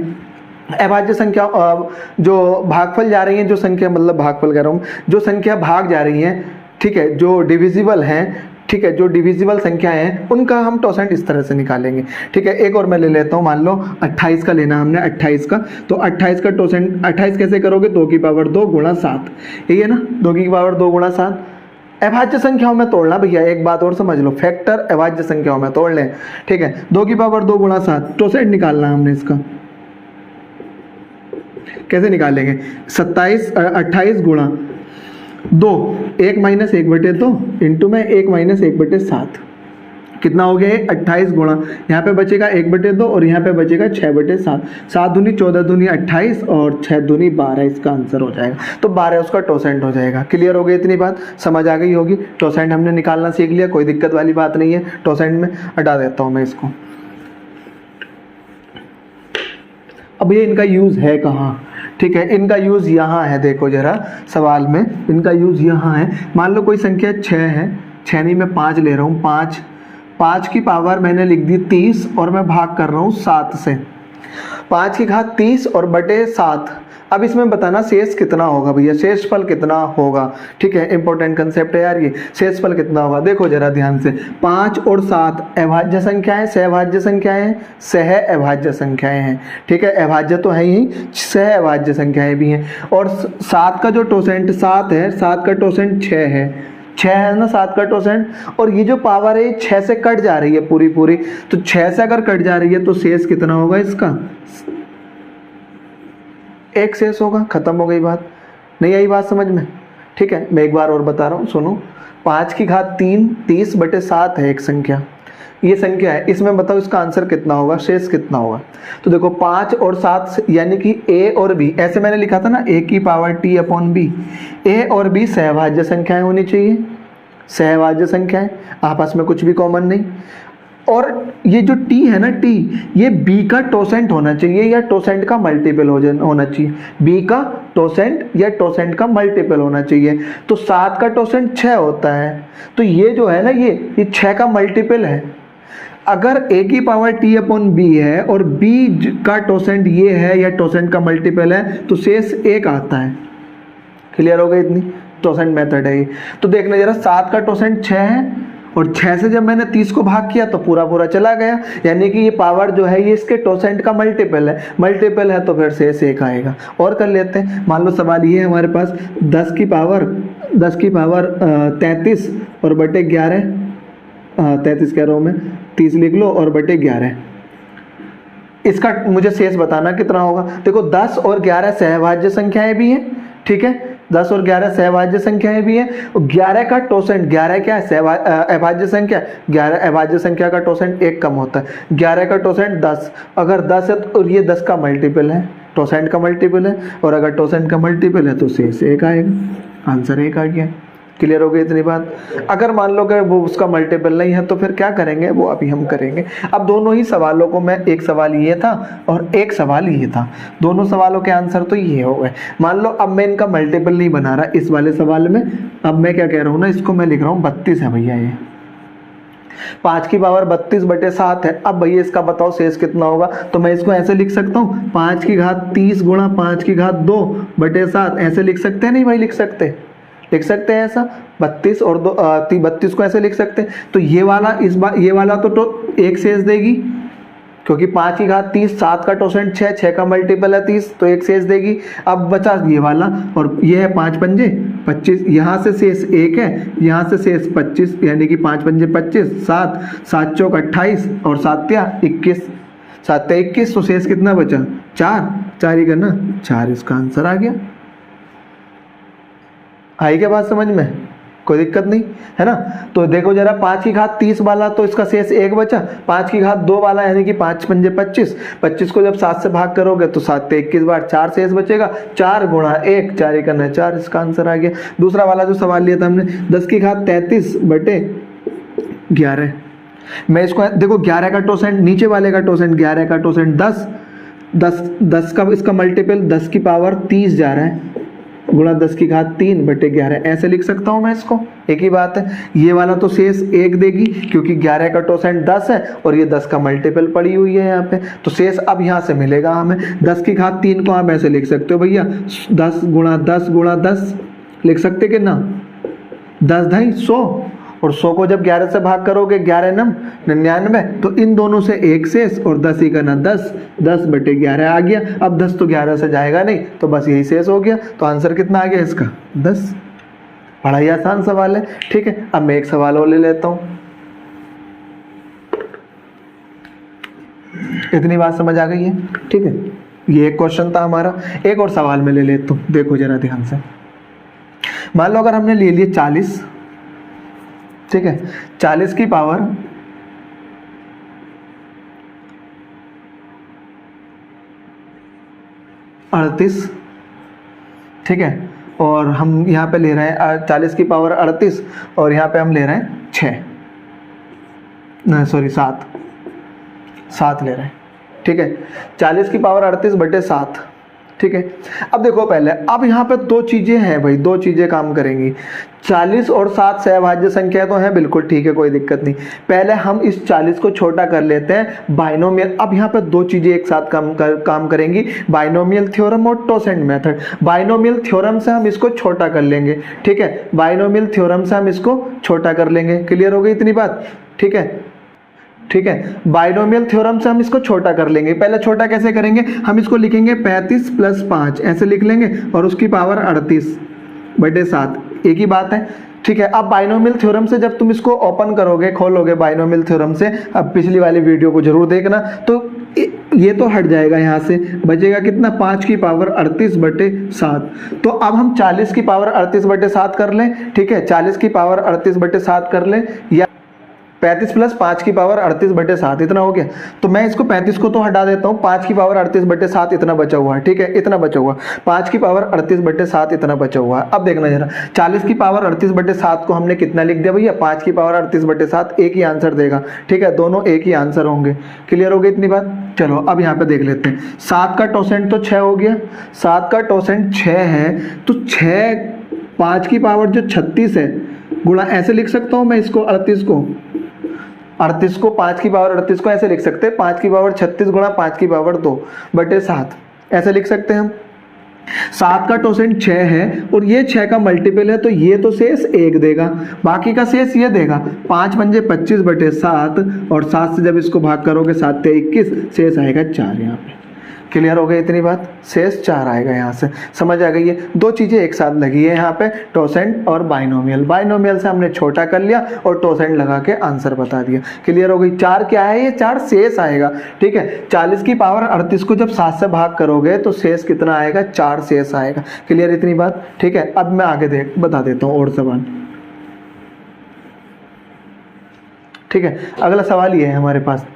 अभाज्य संख्या जो भागफल जा रही है, जो संख्या, मतलब भागफल कह रहा हूँ, जो संख्या भाग जा रही है, ठीक है, जो डिविजिबल हैं, ठीक है, जो डिविजिबल संख्याएं हैं उनका हम टोसेंट इस तरह से निकालेंगे, ठीक है। एक और मैं ले लेता हूँ, मान लो 28 का लेना हमने, 28 का, तो 28 का टोसेंट 28 कैसे करोगे, 2 की पावर 2 गुणा 7, यही है ना, 2 की पावर 2 गुणा 7। अभाज्य संख्याओं में तोड़ना भैया, एक बात और समझ लो, फैक्टर अभाज्य संख्याओं में तोड़ लें, ठीक है। 2 की पावर 2 गुणा 7 टोसेंट निकालना हमने इसका, कैसे निकालेंगे, 28 गुणा 2, 1 - 1/2 इंटू में 1 - 1/7, कितना हो गया, 28 गुणा, यहाँ पे बचेगा 1/2 और यहाँ पे बचेगा 6/7, 7 दूनी 14 दूनी 28 और 6 दूनी 12, इसका आंसर हो जाएगा। तो 12 उसका टोसेंट हो जाएगा। क्लियर हो गई इतनी बात, समझ आ गई होगी। टोसेंट हमने निकालना सीख लिया, कोई दिक्कत वाली बात नहीं है टोसेंट में। हटा देता हूँ मैं इसको। अब ये इनका यूज़ है कहाँ, ठीक है, इनका यूज़ यहाँ है, देखो जरा सवाल में इनका यूज़ यहाँ है। मान लो कोई संख्या 6 है, 6 नहीं मैं 5 ले रहा हूँ, 5 की पावर मैंने लिख दी 30 और मैं भाग कर रहा हूँ 7 से, 5 की घात 30 और बटे 7। अब इसमें बताना शेष कितना होगा भैया, शेषफल कितना होगा, ठीक है, इंपॉर्टेंट कंसेप्ट है यार ये। शेषफल कितना होगा देखो जरा ध्यान से, 5 और 7 अभाज्य संख्याएं, सहभाज्य संख्याएं, सह अभाज्य संख्याएं हैं, ठीक है। अभाज्य तो है ही, सह अभाज्य संख्याएं भी हैं। और 7 का जो टोसेंट 7 है, 7 का टोसेंट 6 है, 6 है ना 7 का टोसेंट, और ये जो पावर है 6 से कट जा रही है पूरी, तो 6 से अगर कट जा रही है तो शेष कितना होगा इसका, 1 शेष होगा। खत्म हो गई बात, नहीं आई बात समझ में, ठीक है। मैं एक बार और बता रहा हूँ, सुनो, 5 की घात 3 30/7 है एक संख्या, ये संख्या है, इसमें बताओ इसका आंसर कितना होगा, शेष कितना होगा। तो देखो 5 और 7 यानी कि ए और बी, ऐसे मैंने लिखा था ना, a की पावर t अपॉन बी, ए और बी सहभाज्य संख्याएं होनी चाहिए, सहभाज्य संख्याएं, आपस में कुछ भी कॉमन नहीं। और ये जो t है ना, t, ये b का टोसेंट होना चाहिए या टोसेंट का मल्टीपल होना चाहिए। b का टोसेंट या टोसेंट का मल्टीपल होना चाहिए। तो 7 का टोसेंट 6 होता है, तो ये जो है ना, ये 6 का मल्टीपल है। अगर a की पावर t अपॉन b है और b का टोसेंट ये है या टोसेंट का मल्टीपल है, तो शेष 1 आता है। क्लियर हो गई इतनी? टोसेंट मेथड है ये। तो देखना जरा, 7 का टोसेंट 6 है और 6 से जब मैंने 30 को भाग किया तो पूरा पूरा चला गया, यानी कि ये पावर जो है ये इसके टोसेंट का मल्टीपल है, तो फिर शेष 1 आएगा। और कर लेते हैं। मान लो सवाल ये है हमारे पास 10 की पावर 33 और बटे 11, 33 कह रहा हूँ मैं, 30 लिख लो और बटे 11। इसका मुझे शेष बताना कितना होगा। देखो 10 और 11 सहभाज्य संख्याएं भी हैं, ठीक है, 10 और 11 सहभाज्य संख्याएं भी हैं। 11 का टोसेंट, 11 क्या है, अभाज्य संख्या, 11 अभाज्य संख्या का टोसेंट 1 कम होता है। 11 का टोसेंट 10, अगर 10 है तो ये 10 का मल्टीपल है, टोसेंट का मल्टीपल है, और अगर टोसेंट का मल्टीपल है तो शेष 1 आएगा। आंसर 1 आ गया। क्लियर हो गई इतनी बात। अगर मान लो कि वो उसका मल्टीपल नहीं है तो फिर क्या करेंगे, वो अभी हम करेंगे। अब दोनों ही सवालों को मैं, एक सवाल ये था और एक सवाल ये था, दोनों सवालों के आंसर तो ये हो गए। मान लो अब मैं इनका मल्टीपल नहीं बना रहा इस वाले सवाल में। अब मैं क्या कह रहा हूँ ना, इसको मैं लिख रहा हूँ 32 है भैया, ये 5 की पावर 32 बटे 7 है। अब भैया इसका बताओ शेष कितना होगा। तो मैं इसको ऐसे लिख सकता हूँ, 5 की घात 30 गुणा 5 की घात 2 बटे 7। ऐसे लिख सकते हैं? नहीं भाई, लिख सकते हैं ऐसा। 32 और 2 32 को ऐसे लिख सकते हैं। तो ये वाला ये वाला तो एक शेष देगी, क्योंकि 5 की घात 30, 7 का टोसेंट 6, 6 का मल्टीपल है 30, तो एक शेष देगी। अब बचा ये वाला, और ये है 5 पंजे 25, यहाँ से शेष 1 है, यहाँ से शेष 25, यानी कि 5 पंजे 25, 7, 7 चौक 28 और 7 या 21, 7 या 21, तो शेष कितना बचा? 4 ही करना, 4 इसका आंसर आ गया। आई क्या बात समझ में? कोई दिक्कत नहीं है ना। तो देखो जरा, 5 की घात 30 वाला तो इसका शेष 1 बचा, 5 की घात 2 वाला यानी कि 5 पंजे 25, 25 को जब 7 से भाग करोगे तो 7 पे 21 बार 4 शेष बचेगा, 4 गुणा 1, 4 ही करना 4, इसका आंसर आ गया। दूसरा वाला जो सवाल लिया था हमने, 10 की घात 33 बटे 11। मैं इसको देखो, 11 का टोसेंट, नीचे वाले का टोसेंट 11 का टोसेंट 10 का इसका मल्टीपल 10 की पावर 30 जा रहा है, गुणा 10 की घात 3 बटे 11। ऐसे लिख सकता हूं मैं इसको, एक ही बात है। ये वाला तो शेष 1 देगी, क्योंकि 11 का टोसेंट 10 है और ये 10 का मल्टीपल पड़ी हुई है यहाँ पे, तो शेष अब यहाँ से मिलेगा हमें। 10 की घात 3 को आप ऐसे लिख सकते हो भैया, 10 गुणा 10 गुणा 10 लिख सकते कि ना, 10 ढाई 100, और 100 को जब 11 से भाग करोगे 11 नम 99, तो इन दोनों से एक शेष और 10 ही करना 10 बटे 11 आ गया। अब 10 तो 11 से जाएगा नहीं, तो बस यही शेष हो गया। तो आंसर कितना आ गया इसका? 10। बड़ा ही आसान सवाल है, ठीक है। अब मैं एक सवाल और ले लेता हूं। इतनी बात समझ आ गई है, ठीक है। ये एक क्वेश्चन था हमारा। एक और सवाल में ले लेता हूं, देखो जरा ध्यान से। मान लो अगर हमने ले लिए 40, ठीक है, 40 की पावर 38, ठीक है, और हम यहाँ पे ले रहे हैं 40 की पावर 38 और यहाँ पे हम ले रहे हैं 6, नहीं सॉरी 7 ले रहे हैं, ठीक है। 40 की पावर 38 बटे 7, ठीक है। अब देखो पहले, अब यहाँ पे दो चीजें हैं भाई, दो चीजें काम करेंगी। 40 और 7 सहभाज्य संख्या तो है, बिल्कुल ठीक है, कोई दिक्कत नहीं। पहले हम इस 40 को छोटा कर लेते हैं बाइनोमियल। अब यहाँ पे दो चीजें एक साथ काम करेंगी, बाइनोमियल थ्योरम और टोसेंट मेथड। बाइनोमियल थ्योरम से हम इसको छोटा कर लेंगे, ठीक है, बाइनोमियल थ्योरम से हम इसको छोटा कर लेंगे। क्लियर हो गई इतनी बात, ठीक है, ठीक है। बाइनोमियल थ्योरम से हम इसको छोटा कर लेंगे। पहले छोटा कैसे करेंगे, हम इसको लिखेंगे 35 + 5 ऐसे लिख लेंगे, और उसकी पावर 38 बटे 7, एक ही बात है, ठीक है। अब बाइनोमियल थ्योरम से जब तुम इसको ओपन करोगे, खोलोगे बाइनोमियल थ्योरम से, अब पिछली वाली वीडियो को जरूर देखना, तो ये तो हट जाएगा, यहाँ से बचेगा कितना, 5 की पावर 38 बटे 7। तो अब हम 40 की पावर 38 बटे 7 कर लें, ठीक है, 40 की पावर 38 बटे 7 कर लें, या 35 प्लस 5 की पावर 38/7 इतना हो गया। तो मैं इसको 35 को तो हटा देता हूँ, 5 की पावर 38/7 इतना बचा हुआ है, ठीक है, इतना बचा हुआ, 5 की पावर 38/7 इतना बचा हुआ है। अब देखना जरा, 40 की पावर 38/7 को हमने कितना लिख दिया भैया, 5 की पावर 38/7, एक ही आंसर देगा, ठीक है, दोनों एक ही आंसर होंगे। क्लियर हो गई इतनी बात। चलो अब यहाँ पे देख लेते हैं, 7 का टोसेंट तो 6 हो गया, 7 का टोसेंट 6 है, तो 6 5 की पावर जो 36 है गुणा, ऐसे लिख सकता हूँ मैं इसको 38 को 5 की पावर 38 को ऐसे लिख सकते हैं, 5 की पावर 36 गुणा 5 की पावर 2/7 ऐसे लिख सकते हैं हम। 7 का टोसेंट 6 है और ये 6 का मल्टीपल है, तो ये तो शेष 1 देगा, बाकी का शेष ये देगा 5 पंजे 25/7 और 7 से जब इसको भाग करोगे 7 ते 21, शेष आएगा 4 यहाँ पे। क्लियर हो गई इतनी बात, शेष 4 आएगा यहाँ से, समझ आ गई है। दो चीजें एक साथ लगी है यहाँ पे, टोसेंट और बाइनोमियल, बाइनोमियल से हमने छोटा कर लिया और टोसेंट लगा के आंसर बता दिया। क्लियर हो गई। 4 क्या है, ये 4 शेष आएगा, ठीक है। 40 की पावर 38 को जब 7 से भाग करोगे तो शेष कितना आएगा, 4 शेष आएगा। क्लियर इतनी बात, ठीक है। अब मैं आगे बता देता हूँ और सवाल, ठीक है। अगला सवाल ये है हमारे पास,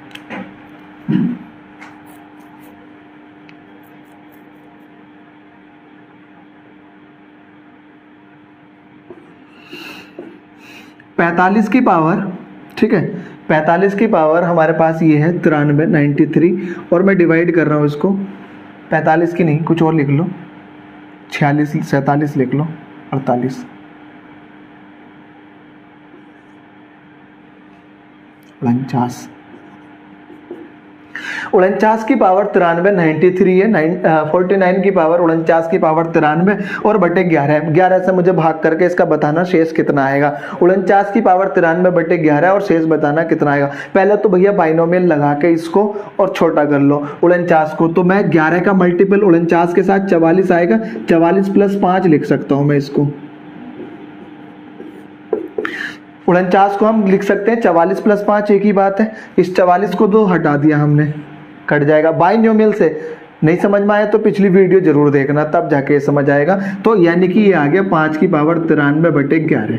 पैंतालीस की पावर, ठीक है, 45 की पावर हमारे पास ये है 93, 93, और मैं डिवाइड कर रहा हूँ इसको, 45 की नहीं कुछ और लिख लो, 46 47 लिख लो, 48, 49 की पावर 93, 93 है, 49 की पावर 49 की पावर 93 और बटे 11, 11 से मुझे भाग करके इसका बताना शेष कितना आएगा। 49 की पावर 93/11 और शेष बताना कितना आएगा। पहले तो भैया बाइनोमियल लगा के इसको और छोटा कर लो 49 को, तो मैं 11 का मल्टीपल 49 के साथ 44 आएगा, 44 + 5 लिख सकता हूँ मैं इसको। 49 को हम लिख सकते हैं 44 + 5 एक ही बात है, इस 44 को तो हटा दिया हमने, कट जाएगा। बाइनोमियल से नहीं समझ में आया तो पिछली वीडियो जरूर देखना, तब जाके समझ आएगा। तो यानी कि ये आ गया 5 की पावर 93/11।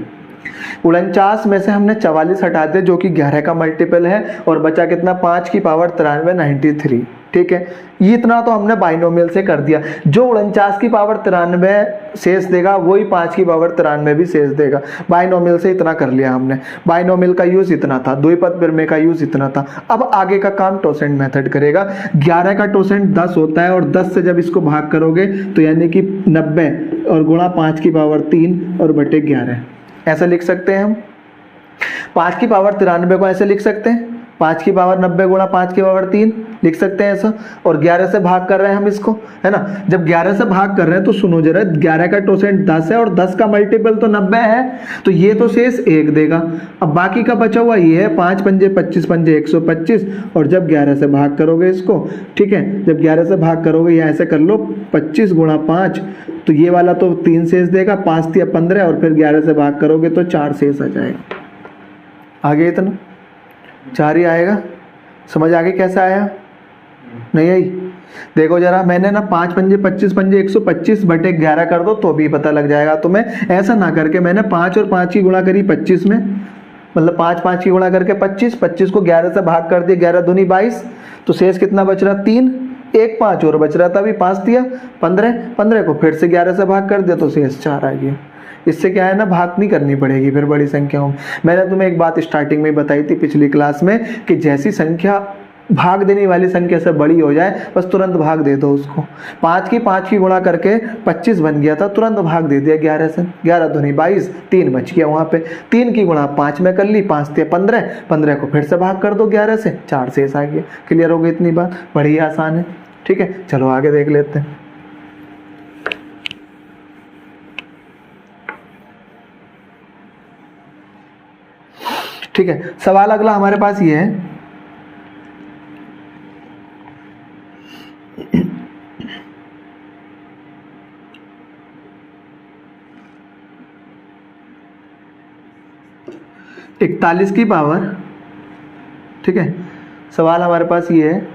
49 में से हमने 44 हटा दिया जो कि 11 का मल्टीपल है, और बचा कितना, 5 की पावर 93, 93, ठीक है। ये इतना तो हमने बाइनोमियल से कर दिया। जो 49 की पावर 93 शेष देगा वही 5 की पावर 93 भी शेष देगा। बाइनोमियल से इतना कर लिया हमने, बाइनोमियल का यूज इतना था, द्विपद प्रमेय का यूज इतना था। अब आगे का काम टोसेंट मेथड करेगा। 11 का टोसेंट 10 होता है, और 10 से जब इसको भाग करोगे तो यानी कि 90 और गुणा 5 की पावर 3 और बटे 11 ऐसा लिख सकते हैं हम। 5 की पावर 93 को ऐसे लिख सकते हैं, 5 की पावर 90 गुणा 5 की पावर 3 लिख सकते हैं ऐसा, और 11 से भाग कर रहे हैं हम इसको, है ना। जब 11 से भाग कर रहे हैं तो सुनो जरा, 11 का टोसेंट 10 है और 10 का मल्टीपल तो 90 है, तो ये तो शेष 1 देगा। अब बाकी का बचा हुआ ये है 5 पंजे 25 पंजे 125, और जब 11 से भाग करोगे इसको, ठीक है, जब 11 से भाग करोगे या ऐसे कर लो 25 गुणा 5, तो ये वाला तो 3 शेष देगा, 5 या 15, और फिर 11 से भाग करोगे तो 4 शेष आ जाएगा। आगे इतना 4 ही आएगा। समझ आगे कैसा आया, नहीं आई। देखो जरा, मैंने ना 5 पंजे 25 पंजे 125 बटे 11 कर दो तो भी पता लग जाएगा तुम्हें। ऐसा ना करके मैंने 5 और 5 की गुणा करी 25 में, मतलब 5 5 की गुणा करके 25, 25 को 11 से भाग कर दिया, 11 दूनी 22, तो शेष कितना बच रहा, 3, 1 5 और बच रहा था, अभी 5 दिया 15, 15 को फिर से 11 से भाग कर दिया तो शेष 4 आ गया। इससे क्या है ना, भाग नहीं करनी पड़ेगी फिर बड़ी संख्याओं में। मैंने तुम्हें एक बात स्टार्टिंग में बताई थी पिछली क्लास में कि जैसी संख्या भाग देने वाली संख्या से बड़ी हो जाए बस तुरंत भाग दे दो उसको। 5 की गुणा करके 25 बन गया था, तुरंत भाग दे दिया 11 से, 11 दूनी 22, 3 बच गया वहाँ पे। 3 की गुणा 5 में कर ली, 5 थे 15, 15 को फिर से भाग कर दो 11 से, 4 शेष आ गया। क्लियर हो गई इतनी बात, बड़ी आसान है, ठीक है। चलो आगे देख लेते हैं। ठीक है, सवाल अगला हमारे पास ये है, इकतालीस की पावर, ठीक है, सवाल हमारे पास ये है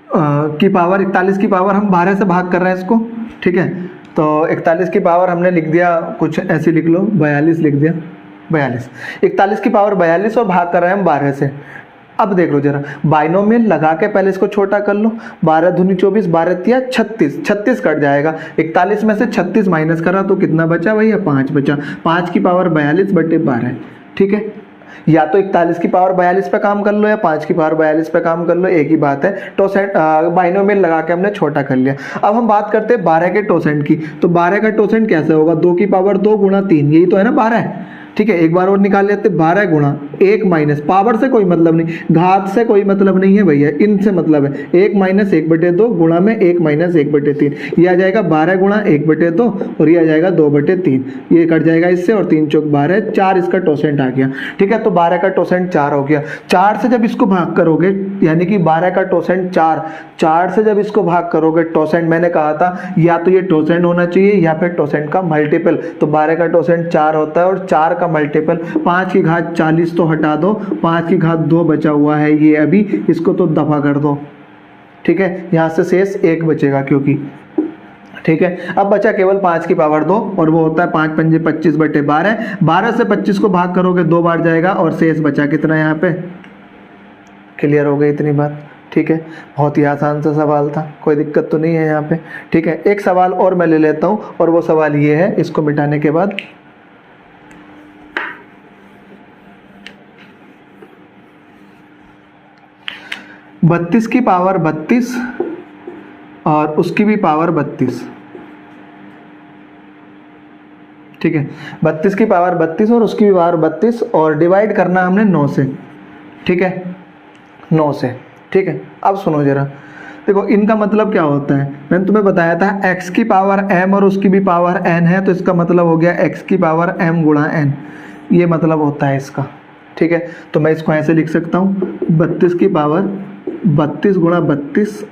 की पावर 41 की पावर हम 12 से भाग कर रहे हैं इसको, ठीक है। तो 41 की पावर हमने लिख दिया कुछ ऐसे लिख लो, 42 लिख दिया, 42, 41 की पावर 42 और भाग कर रहे हैं हम 12 से। अब देख लो जरा, बाइनोमियल लगा के पहले इसको छोटा कर लो। 12 दूनी 24, 12 तिया 36, 36 कट जाएगा। 41 में से 36 माइनस करा तो कितना बचा भैया? 5 बचा। 5 की पावर 42 बटे 12, ठीक है। या तो 41 की पावर 42 पे काम कर लो या 5 की पावर 42 पे काम कर लो, एक ही बात है। टोसेंट बाइनोमियल लगा के हमने छोटा कर लिया। अब हम बात करते हैं 12 के टोसेंट की। तो 12 का टोसेंट कैसे होगा? 2 की पावर 2 गुणा 3, यही तो है ना 12, ठीक है। एक बार और निकाल लेते, 12 गुणा 1 माइनस, पावर से कोई मतलब नहीं, घात से कोई मतलब नहीं है भैया, इनसे मतलब है। 1 माइनस 1 बटे 2 गुणा में 1 माइनस 1 बटे 3, ये आ जाएगा 12 गुणा 1 बटे 2 और ये आ जाएगा 2 बटे 3, ये कट जाएगा इससे और 3 चौक 12, 4 इसका टोसेंट आ गया, ठीक है। तो 12 का टोसेंट 4 हो गया। 4 से जब इसको भाग करोगे, यानी कि 12 का टोसेंट 4, 4 से जब इसको भाग करोगे, टोसेंट मैंने कहा था या तो ये टोसेंट होना चाहिए या फिर टोसेंट का मल्टीपल। तो 12 का टोसेंट 4 होता है और 4 का मल्टीपल 5 की घात 40 तो हटा दो, 5 की घात 2 बचा हुआ है ये अभी, इसको तो दफा कर दो, ठीक है। यहाँ से शेष 1 बचेगा क्योंकि, ठीक है। अब बचा केवल 5 की पावर 2 और वो होता है 5 पंजे 25 बटे 12। 12 से 25 को भाग करोगे 2 बार जाएगा और शेष बचा कितना यहाँ पे? क्लियर हो गई इतनी बात, ठीक है। बहुत ही आसान सा सवाल था, कोई दिक्कत तो नहीं है यहाँ पे, ठीक है। एक सवाल और मैं ले लेता हूँ और वो सवाल ये है, इसको मिटाने के बाद 32 की पावर 32 और उसकी भी पावर 32, ठीक है। 32 की पावर 32 और उसकी भी पावर 32 और डिवाइड करना हमने 9 से, ठीक है, 9 से, ठीक है। अब सुनो जरा, देखो इनका मतलब क्या होता है, मैंने तुम्हें बताया था x की पावर m और उसकी भी पावर n है, तो इसका मतलब हो गया x की पावर m गुणा n, ये मतलब होता है इसका, ठीक है। तो मैं इसको ऐसे लिख सकता हूँ, 32 की पावर 32 गुणा 32,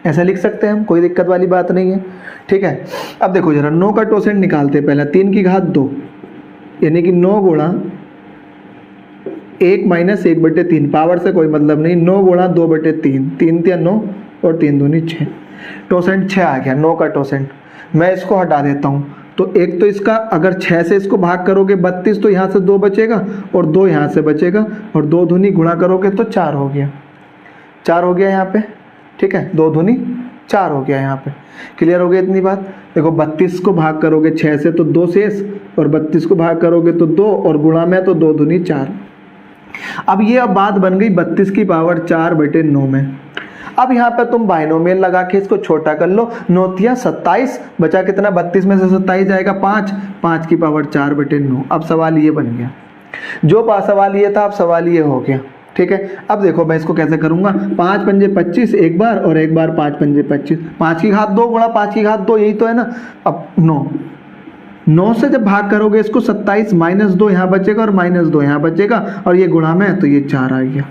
ऐसा लिख सकते हैं हम, कोई दिक्कत वाली बात नहीं है, ठीक है। अब देखो जरा, 9 का टोसेंट निकालते हैं पहले, 3 की घात 2 यानी कि 9 गुणा 1 माइनस 1 बटे 3, पावर से कोई मतलब नहीं, 9 गुणा 2 बटे 3, 3 तिया 9 और 3 दूनी 6, टोसेंट 6 आ गया 9 का टोसेंट। मैं इसको हटा देता हूँ, तो एक तो इसका अगर 6 से इसको भाग करोगे 32 तो यहाँ से 2 बचेगा और 2 यहाँ से बचेगा और 2 दूनी गुणा करोगे तो 4 हो गया, 4 हो गया यहाँ पे, ठीक है। 2 दूनी 4 हो गया यहाँ पे, क्लियर हो गया इतनी बात। देखो 32 को भाग करोगे 6 से तो 2 शेष और 32 को भाग करोगे तो 2 और गुणा में तो 2 दूनी 4। अब ये अब बात बन गई 32 की पावर 4 बटे 9 में। अब यहाँ पे तुम बाइनोमियल लगा के इसको छोटा कर लो, 9 तिया 27, बचा कितना? 32 में से 27 जाएगा 5, 5 की पावर 4 बटे 9। अब सवाल ये बन गया, जो सवाल ये था अब सवाल ये हो गया, ठीक है। अब देखो मैं इसको कैसे करूंगा, 5 पंजे 25 एक बार और एक बार 5 पंजे 25, 5 की घात 2 गुणा 5 की घात 2, यही तो है ना। अब 9 से जब भाग करोगे इसको 27 माइनस 2 यहाँ बचेगा और माइनस 2 यहाँ बचेगा और ये गुणा में तो ये 4 आ गया।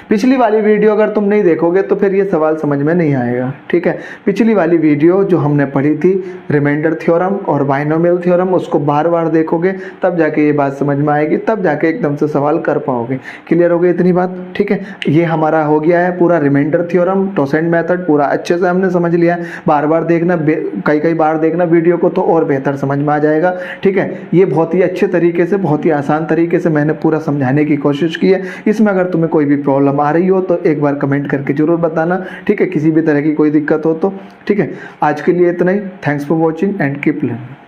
पिछली वाली वीडियो अगर तुम नहीं देखोगे तो फिर ये सवाल समझ में नहीं आएगा, ठीक है। पिछली वाली वीडियो जो हमने पढ़ी थी रिमाइंडर थ्योरम और बाइनोमियल थ्योरम, उसको बार बार देखोगे तब जाके ये बात समझ में आएगी, तब जाके एकदम से सवाल कर पाओगे। क्लियर हो गई इतनी बात, ठीक है। ये हमारा हो गया है पूरा रिमाइंडर थ्योरम, टोसेंट मेथड पूरा अच्छे से हमने समझ लिया है। बार बार देखना, कई बार देखना वीडियो को तो और बेहतर समझ में आ जाएगा, ठीक है। ये बहुत ही अच्छे तरीके से, बहुत ही आसान तरीके से मैंने पूरा समझाने की कोशिश की है। इसमें अगर तुम्हें कोई भी प्रॉब्लम आ रही हो तो एक बार कमेंट करके जरूर बताना, ठीक है। किसी भी तरह की कोई दिक्कत हो तो, ठीक है। आज के लिए इतना ही। Thanks for watching and keep learning.